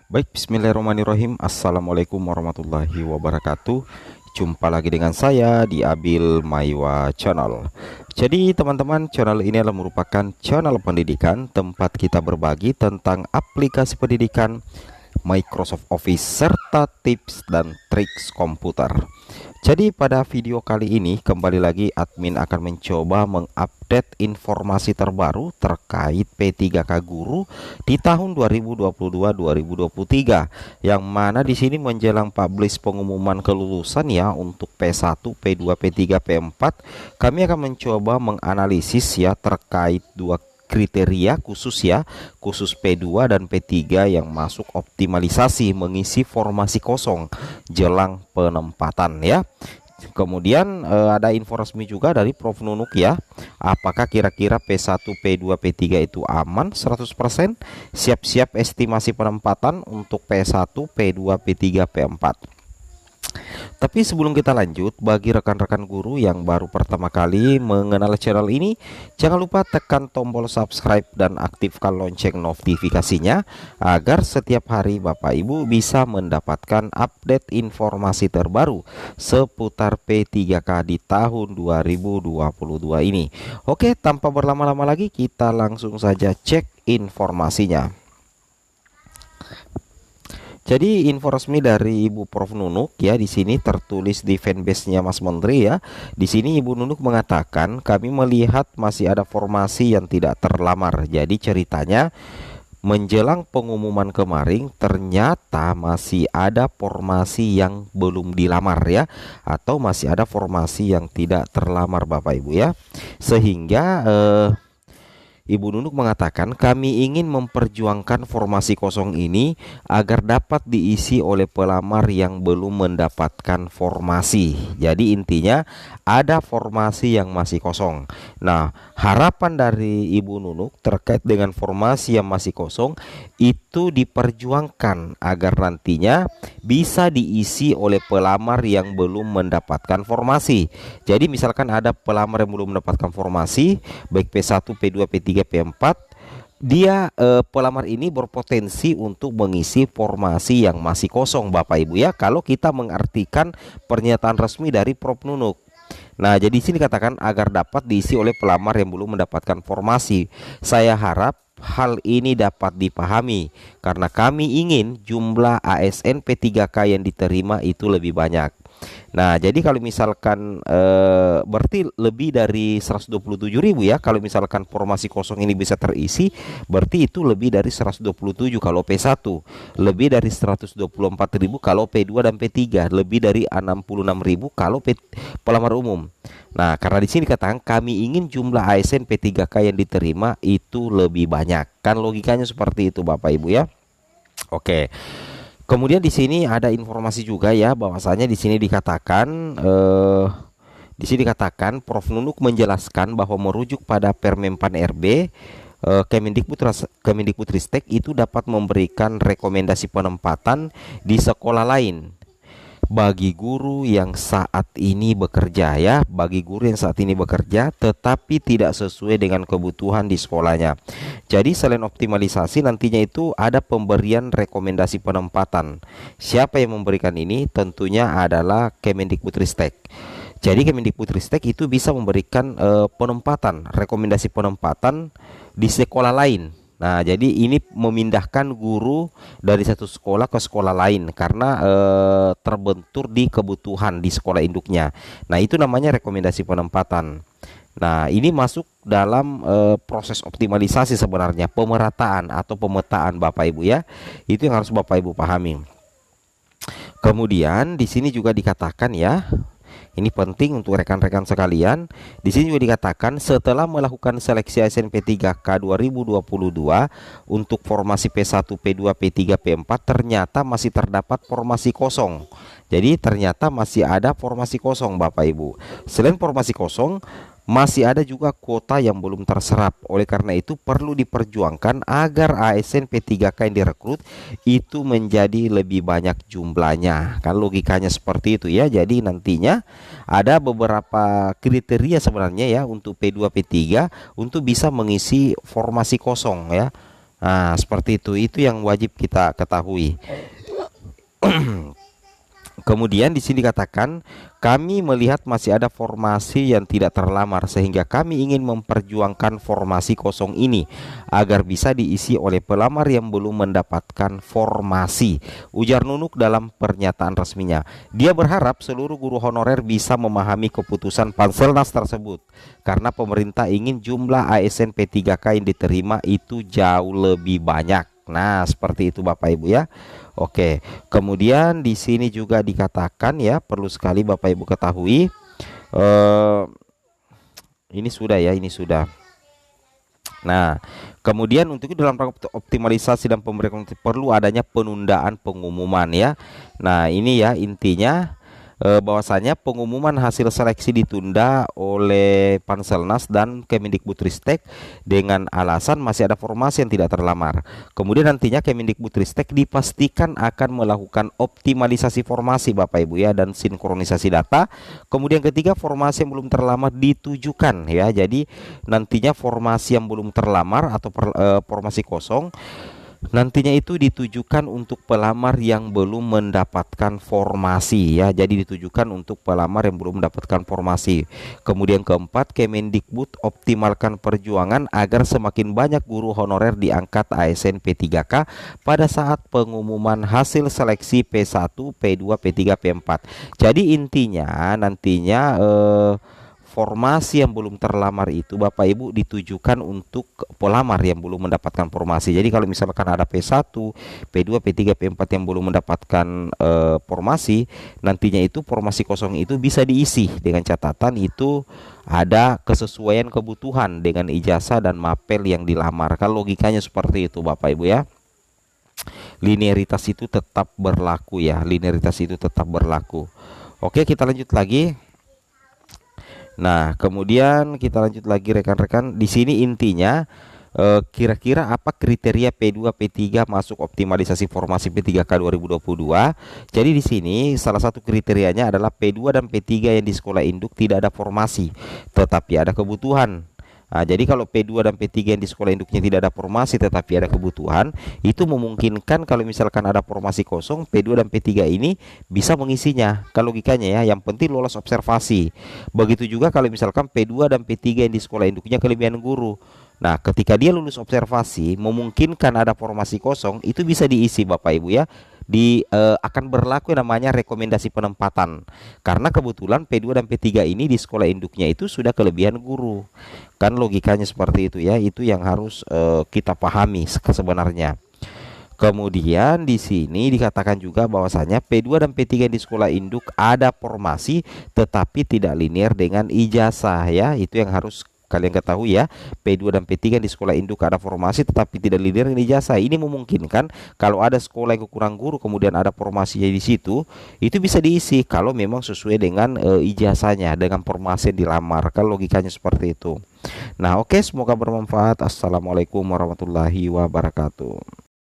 Baik, bismillahirrahmanirrahim. Assalamualaikum warahmatullahi wabarakatuh. Jumpa lagi dengan saya di Abil Maiwa Channel. Jadi teman-teman, channel ini adalah merupakan channel pendidikan tempat kita berbagi tentang aplikasi pendidikan Microsoft Office serta tips dan triks komputer. Jadi pada video kali ini kembali lagi admin akan mencoba mengupdate informasi terbaru terkait P3K Guru di tahun 2022-2023, yang mana di sini menjelang publish pengumuman kelulusan ya untuk P1, P2, P3, P4. Kami akan mencoba menganalisis ya terkait dua kriteria khusus ya, khusus P2 dan P3 yang masuk optimalisasi mengisi formasi kosong jelang penempatan ya. Kemudian ada info resmi juga dari Prof Nunuk ya. Apakah kira-kira P1, P2, P3 itu aman 100%? Siap-siap estimasi penempatan untuk P1, P2, P3, P4. Tapi sebelum kita lanjut, bagi rekan-rekan guru yang baru pertama kali mengenal channel ini, jangan lupa tekan tombol subscribe dan aktifkan lonceng notifikasinya agar setiap hari Bapak Ibu bisa mendapatkan update informasi terbaru seputar P3K di tahun 2022 ini. Oke, tanpa berlama-lama lagi kita langsung saja cek informasinya. Jadi info resmi dari Ibu Prof Nunuk ya, di sini tertulis di fanbase-nya Mas Menteri ya. Di sini Ibu Nunuk mengatakan kami melihat masih ada formasi yang tidak terlamar. Jadi ceritanya menjelang pengumuman kemarin ternyata masih ada formasi yang belum dilamar ya, atau masih ada formasi yang tidak terlamar Bapak Ibu ya. Sehingga Ibu Nunuk mengatakan kami ingin memperjuangkan formasi kosong ini agar dapat diisi oleh pelamar yang belum mendapatkan formasi. Jadi intinya ada formasi yang masih kosong. Nah, harapan dari Ibu Nunuk terkait dengan formasi yang masih kosong itu diperjuangkan agar nantinya bisa diisi oleh pelamar yang belum mendapatkan formasi. Jadi misalkan ada pelamar yang belum mendapatkan formasi baik P1, P2, P3, P4, dia pelamar ini berpotensi untuk mengisi formasi yang masih kosong Bapak Ibu ya, kalau kita mengartikan pernyataan resmi dari Prof Nunuk. Nah, jadi sini dikatakan agar dapat diisi oleh pelamar yang belum mendapatkan formasi. Saya harap hal ini dapat dipahami karena kami ingin jumlah ASN P3K yang diterima itu lebih banyak. Nah, jadi kalau misalkan berarti lebih dari 127.000 ya. Kalau misalkan formasi kosong ini bisa terisi, berarti itu lebih dari 127 kalau P1, lebih dari 124.000 kalau P2 dan P3, lebih dari 66.000 kalau pelamar umum. Nah, karena di sini katakan kami ingin jumlah ASN P3K yang diterima itu lebih banyak. Kan logikanya seperti itu Bapak Ibu ya. Oke. Kemudian di sini ada informasi juga ya, bahwasanya di sini dikatakan Prof Nunuk menjelaskan bahwa merujuk pada Permenpan RB, Kemendikbudristek itu dapat memberikan rekomendasi penempatan di sekolah lain bagi guru yang saat ini bekerja ya, bagi guru yang saat ini bekerja tetapi tidak sesuai dengan kebutuhan di sekolahnya. Jadi selain optimalisasi, nantinya itu ada pemberian rekomendasi penempatan. Siapa yang memberikan ini? Tentunya adalah Kemendikbudristek. Jadi Kemendikbudristek itu bisa memberikan penempatan, rekomendasi penempatan di sekolah lain. Nah, jadi ini memindahkan guru dari satu sekolah ke sekolah lain karena terbentur di kebutuhan di sekolah induknya. Nah, itu namanya rekomendasi penempatan. Nah, ini masuk dalam proses optimalisasi sebenarnya, pemerataan atau pemetaan Bapak Ibu ya. Itu yang harus Bapak Ibu pahami. Kemudian di sini juga dikatakan ya, ini penting untuk rekan-rekan sekalian. Di sini juga dikatakan setelah melakukan seleksi SNP3K 2022 untuk formasi P1, P2, P3, P4 ternyata masih terdapat formasi kosong. Jadi ternyata masih ada formasi kosong Bapak Ibu. Selain formasi kosong, masih ada juga kuota yang belum terserap. Oleh karena itu perlu diperjuangkan agar ASN P3K yang direkrut itu menjadi lebih banyak jumlahnya. Kan logikanya seperti itu ya. Jadi nantinya ada beberapa kriteria sebenarnya ya untuk P2 P3 untuk bisa mengisi formasi kosong ya. Nah, seperti itu yang wajib kita ketahui. Kemudian di sini dikatakan kami melihat masih ada formasi yang tidak terlamar sehingga kami ingin memperjuangkan formasi kosong ini agar bisa diisi oleh pelamar yang belum mendapatkan formasi, ujar Nunuk dalam pernyataan resminya. Dia berharap seluruh guru honorer bisa memahami keputusan Panselnas tersebut karena pemerintah ingin jumlah ASN P3K yang diterima itu jauh lebih banyak. Nah, seperti itu Bapak Ibu ya. Oke, kemudian di sini juga dikatakan ya, perlu sekali Bapak Ibu ketahui. eh, ini sudah ya, ini sudah. Nah, kemudian untuk itu dalam rangka optimalisasi dan pemberian perlu adanya penundaan pengumuman ya. Nah, ini ya intinya bahwasanya pengumuman hasil seleksi ditunda oleh Panselnas dan Kemendikbudristek dengan alasan masih ada formasi yang tidak terlamar. Kemudian nantinya Kemendikbudristek dipastikan akan melakukan optimalisasi formasi Bapak Ibu ya dan sinkronisasi data. Kemudian ketiga, formasi yang belum terlamar ditujukan ya. Jadi nantinya formasi yang belum terlamar atau formasi kosong nantinya itu ditujukan untuk pelamar yang belum mendapatkan formasi ya. Jadi ditujukan untuk pelamar yang belum mendapatkan formasi. Kemudian keempat, Kemendikbud optimalkan perjuangan agar semakin banyak guru honorer diangkat ASN P3K pada saat pengumuman hasil seleksi P1, P2, P3, P4. Jadi intinya nantinya formasi yang belum terlamar itu Bapak Ibu ditujukan untuk pelamar yang belum mendapatkan formasi. Jadi kalau misalkan ada P1, P2, P3, P4 yang belum mendapatkan formasi, nantinya itu formasi kosong itu bisa diisi dengan catatan itu ada kesesuaian kebutuhan dengan ijazah dan mapel yang dilamar. Kalau logikanya seperti itu Bapak Ibu ya. Linearitas itu tetap berlaku ya, linearitas itu tetap berlaku. Oke, kita lanjut lagi. Nah, kemudian kita lanjut lagi rekan-rekan. Di sini intinya kira-kira apa kriteria P2 P3 masuk optimalisasi formasi P3K 2022. Jadi di sini salah satu kriterianya adalah P2 dan P3 yang di sekolah induk tidak ada formasi, tetapi ada kebutuhan. Nah, jadi kalau P2 dan P3 yang di sekolah induknya tidak ada formasi tetapi ada kebutuhan, itu memungkinkan kalau misalkan ada formasi kosong, P2 dan P3 ini bisa mengisinya. Kalau logikanya ya, yang penting lolos observasi. Begitu juga kalau misalkan P2 dan P3 yang di sekolah induknya kelebihan guru. Nah, ketika dia lulus observasi, memungkinkan ada formasi kosong, itu bisa diisi Bapak Ibu ya. Akan berlaku yang namanya rekomendasi penempatan. Karena kebetulan P2 dan P3 ini di sekolah induknya itu sudah kelebihan guru. Kan logikanya seperti itu ya. Itu yang harus kita pahami sebenarnya. Kemudian di sini dikatakan juga bahwasanya P2 dan P3 di sekolah induk ada formasi tetapi tidak linear dengan ijazah ya. Itu yang harus kalian ketahui ya. P2 dan P3 di sekolah induk ada formasi tetapi tidak linear dengan ijazah. Ini memungkinkan kalau ada sekolah yang kurang guru kemudian ada formasinya di situ, itu bisa diisi kalau memang sesuai dengan ijazahnya, dengan formasi yang dilamar. Kan logikanya seperti itu. Nah, oke, semoga bermanfaat. Assalamualaikum warahmatullahi wabarakatuh.